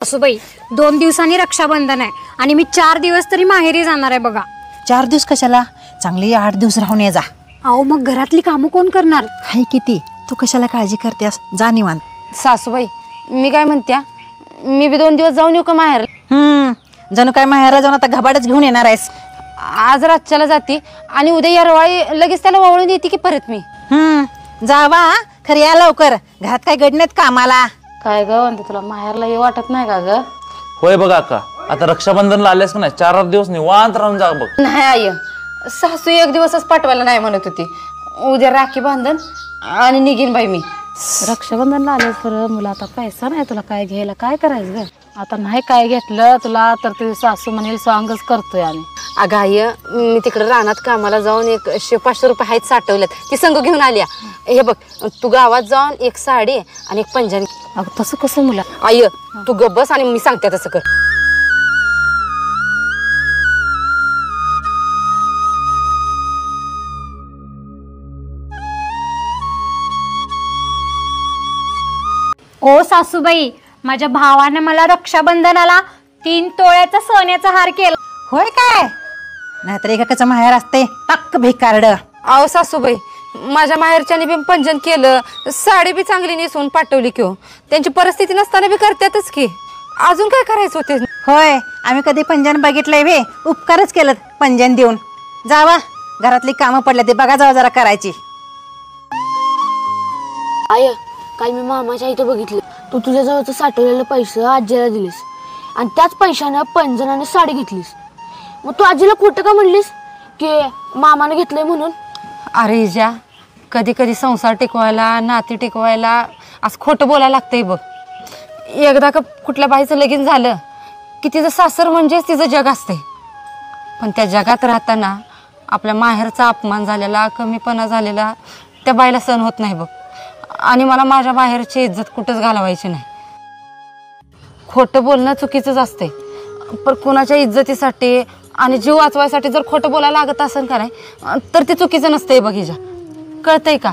सासूबाई 2 दिवसांनी रक्षाबंधन आहे आणि मी 4 दिवस तरी माहेरी जाणार आहे बघा। 4 दिवस कशाला, चांगली 8 दिवस राहून ये जा। अहो मग घरातली कामं कोण करणार? हाय किती, तू कशाला काळजी करतेस, जा निवांत। सासूबाई मी काय म्हणत्या, मी बी 2 दिवस जाऊन येऊ का माहेर? जणू काय माहेरला जाऊन आता घबाडच घेऊन येणार आहेस। आज रातच्याला जाते आणि उद्या येरवाळी लगेच त्याला वळून येते की परत मी। जावा खरी या लवकर, घरात काय गडण्यात कामाला। काय ग म्हणते, तुला माहेरला ये वाटत नाही का ग? होय बघ अक्का, आता रक्षाबंधनला आल्यास का नाही 4 दिवस निवांत राहून जा बघ। नाही आई, सासू 1 दिवसच पाठवायला नाही म्हणत होती। उद्या राखी बांधन आणि निघीन बाई मी। रक्षाबंधनला आलेस खरं, मुला आता पैसा नाही तुला काय घ्यायला, काय करायचं ग? आता नाही काय घेतलं तुला तर ते सासू म्हणेल स्वांगच करतोय आम्ही। अगं आई, मी तिकडे रानात कामाला जाऊन 100-500 रुपये आहेत साठवल्यात, ती संघ घेऊन आल्या। हे बघ, तू गावात जाऊन 1 साडी आणि 1 पंजाबी। अगं तसं कसं मुला? आई तू गप्प बस आणि मी सांगते तसं कर। ओ सासूबाई, माझ्या भावानं मला रक्षाबंधनाला 3 तोळ्याचा सोन्याचा हार केला। होय काय? नाहीतर एकाचं माहेर असते पक्क भिकारड। अहो सासूबाई, माझ्या माहेरच्याने बी पंजन केलं, साडी बी चांगली नेसून पाठवली की हो। त्यांची परिस्थिती नसताना बी करतातच की, अजून काय करायचं होते? होय, आम्ही कधी पंजन बघितलंय वे, उपकारच केलं पंजन देऊन। जावा, घरातली कामं पडल्या ते बघा, जावा जरा करायची। आय, काल मी मामाच्या इथे बघितलं, तू तुझ्या जवळचं साठवलेलं पैसे आजीला दिलीस आणि त्याच पैशानं पंजनाने साडी घेतलीस। मग तू आजीला खोटं का म्हणलीस की मामाने घेतलंय म्हणून? अरे जा, कधी कधी संसार टिकवायला, नाती टिकवायला असं खोटं बोलायला लागतंय बघ। एकदा का कुठल्या बाईचं लगीन झालं की तिचं सासर म्हणजेच तिचं जग असते, पण त्या जगात राहताना आपल्या माहेरचा अपमान झालेला, कमीपणा झालेला त्या बाईला सहन होत नाही बघ। आणि मला माझ्या बाहेरची इज्जत कुठंच घालवायची नाही। खोटं बोलणं चुकीचंच असते, पण कुणाच्या इज्जतीसाठी आणि जीव वाचवायसाठी जर खोटं बोलायला लागत असेल का नाही, तर ते चुकीचं नसतंय बघ हिजा, कळतंय का?